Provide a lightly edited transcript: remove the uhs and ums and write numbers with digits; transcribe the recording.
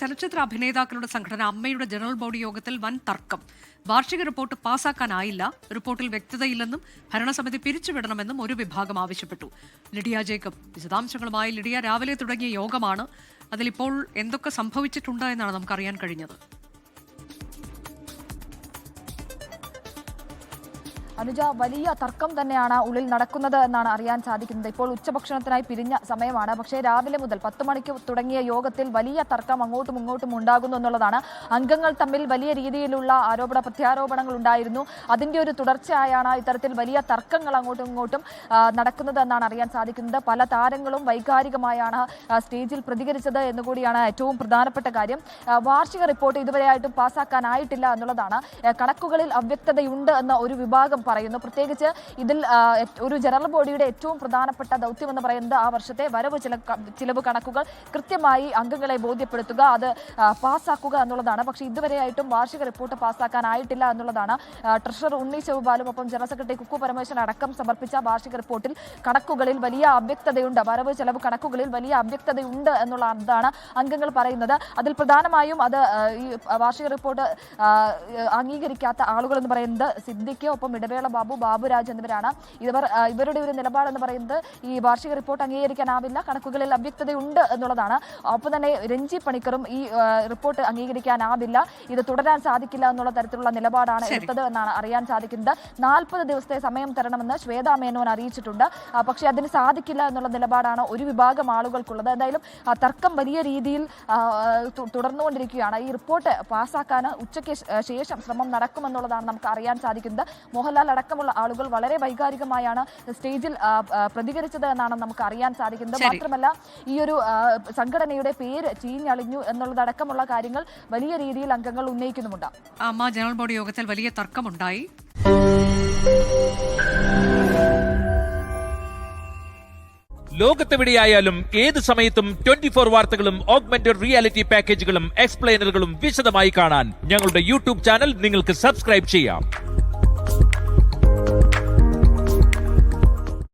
ചലച്ചിത്ര അഭിനേതാക്കളുടെ സംഘടന അമ്മയുടെ ജനറൽ ബോഡി യോഗത്തിൽ വൻ തർക്കം. വാർഷിക റിപ്പോർട്ട് പാസാക്കാനായില്ല. റിപ്പോർട്ടിൽ വ്യക്തതയില്ലെന്നും ഭരണസമിതി പിരിച്ചുവിടണമെന്നും ഒരു വിഭാഗം ആവശ്യപ്പെട്ടു. ലിഡിയ ജേക്കബ് വിശദാംശങ്ങളുമായി. ലിഡിയ, രാവിലെ തുടങ്ങിയ യോഗമാണ്. അതിലിപ്പോൾ എന്തൊക്കെ സംഭവിച്ചിട്ടുണ്ട് എന്നാണ് നമുക്കറിയാൻ കഴിഞ്ഞത്. അനുജ, വലിയ തർക്കം തന്നെയാണ് ഉള്ളിൽ നടക്കുന്നത് എന്നാണ് അറിയാൻ സാധിക്കുന്നത്. ഇപ്പോൾ ഉച്ചഭക്ഷണത്തിനായി പിരിഞ്ഞ സമയമാണ്. പക്ഷേ രാവിലെ മുതൽ 10 മണിക്ക് തുടങ്ങിയ യോഗത്തിൽ വലിയ തർക്കം അങ്ങോട്ടും ഇങ്ങോട്ടും ഉണ്ടാകുന്നു എന്നുള്ളതാണ്. അംഗങ്ങൾ തമ്മിൽ വലിയ രീതിയിലുള്ള ആരോപണ പ്രത്യാരോപണങ്ങൾ ഉണ്ടായിരുന്നു. അതിൻ്റെ ഒരു തുടർച്ചയായാണ് ഇത്തരത്തിൽ വലിയ തർക്കങ്ങൾ അങ്ങോട്ടും ഇങ്ങോട്ടും നടക്കുന്നത് എന്നാണ് അറിയാൻ സാധിക്കുന്നത്. പല താരങ്ങളും വൈകാരികമായാണ് സ്റ്റേജിൽ പ്രതികരിച്ചത് എന്നുകൂടിയാണ് ഏറ്റവും പ്രധാനപ്പെട്ട കാര്യം. വാർഷിക റിപ്പോർട്ട് ഇതുവരെയായിട്ടും പാസ്സാക്കാനായിട്ടില്ല എന്നുള്ളതാണ്. കണക്കുകളിൽ അവ്യക്തതയുണ്ട് എന്ന ഒരു വിഭാഗം പറയുന്നു. പ്രത്യേകിച്ച് ഇതിൽ ഒരു ജനറൽ ബോഡിയുടെ ഏറ്റവും പ്രധാനപ്പെട്ട ദൗത്യം എന്ന് പറയുന്നത് ആ വർഷത്തെ വരവ് ചിലവ് കണക്കുകൾ കൃത്യമായി അംഗങ്ങളെ ബോധ്യപ്പെടുത്തുക, അത് പാസ്സാക്കുക എന്നുള്ളതാണ്. പക്ഷേ ഇതുവരെയായിട്ടും വാർഷിക റിപ്പോർട്ട് പാസ്സാക്കാനായിട്ടില്ല എന്നുള്ളതാണ്. ട്രഷറർ ഉണ്ണി ശിവപാലും ഒപ്പം ജനറൽ സെക്രട്ടറി കുക്കു പരമേശ്വരൻ അടക്കം സമർപ്പിച്ച വാർഷിക റിപ്പോർട്ടിൽ കണക്കുകളിൽ വലിയ അവ്യക്തതയുണ്ട്, വരവ് ചെലവ് കണക്കുകളിൽ വലിയ അവ്യക്തതയുണ്ട് എന്നുള്ളതാണ് അംഗങ്ങൾ പറയുന്നത്. അതിൽ പ്രധാനമായും അത് ഈ വാർഷിക റിപ്പോർട്ട് അംഗീകരിക്കാത്ത ആളുകൾ എന്ന് പറയുന്നത് സിദ്ദിഖ്, ഒപ്പം ഇടവേള ബാബു, ബാബുരാജ് എന്നിവരാണ്. ഇവരുടെ ഒരു നിലപാടെന്ന് പറയുന്നത് ഈ വാർഷിക റിപ്പോർട്ട് അംഗീകരിക്കാനാവില്ല, കണക്കുകളിൽ അവ്യക്തതയുണ്ട് എന്നുള്ളതാണ്. ഒപ്പം തന്നെ രഞ്ജി പണിക്കറും ഈ റിപ്പോർട്ട് അംഗീകരിക്കാനാവില്ല, ഇത് തുടരാൻ സാധിക്കില്ല എന്നുള്ള തരത്തിലുള്ള നിലപാടാണ് എടുത്തത് എന്നാണ് അറിയാൻ സാധിക്കുന്നത്. 40 ദിവസത്തെ സമയം തരണമെന്ന് ശ്വേതാ മേനോൻ അറിയിച്ചിട്ടുണ്ട്. പക്ഷേ അതിന് സാധിക്കില്ല എന്നുള്ള നിലപാടാണ് ഒരു വിഭാഗം ആളുകൾക്കുള്ളത്. എന്തായാലും തർക്കം വലിയ രീതിയിൽ തുടർന്നുകൊണ്ടിരിക്കുകയാണ്. ഈ റിപ്പോർട്ട് പാസ്സാക്കാൻ ഉച്ചയ്ക്ക് ശേഷം ശ്രമം നടക്കുമെന്നുള്ളതാണ് നമുക്ക് അറിയാൻ സാധിക്കുന്നത്. മോഹൻലാൽ അടക്കമുള്ള ആളുകൾ വളരെ വൈകാരികമായാണ് സ്റ്റേജിൽ പ്രതികരിച്ചത് എന്നാണ് നമുക്ക് അറിയാൻ സാധിക്കുന്നത്. മാത്രമല്ല, ഈ ഒരു സംഘടനയുടെ പേര് ചീഞ്ഞളിഞ്ഞു എന്നുള്ളതടക്കമുള്ള കാര്യങ്ങൾ വലിയ രീതിയിൽ അംഗങ്ങൾ ഉന്നയിക്കുന്നുമുണ്ട്. അമ്മ ജനറൽ ബോഡി യോഗത്തിൽ വലിയ തർക്കമുണ്ടായി. ലോകത്തെവിടെയായാലും ഏത് സമയത്തും 24 വാർത്തകളും ഓഗ്മെന്റഡ് റിയാലിറ്റി പാക്കേജുകളും എക്സ്പ്ലെയിനറുകളും വിശദമായി കാണാൻ ഞങ്ങളുടെ യൂട്യൂബ് ചാനൽ നിങ്ങൾക്ക് സബ്സ്ക്രൈബ് ചെയ്യാം.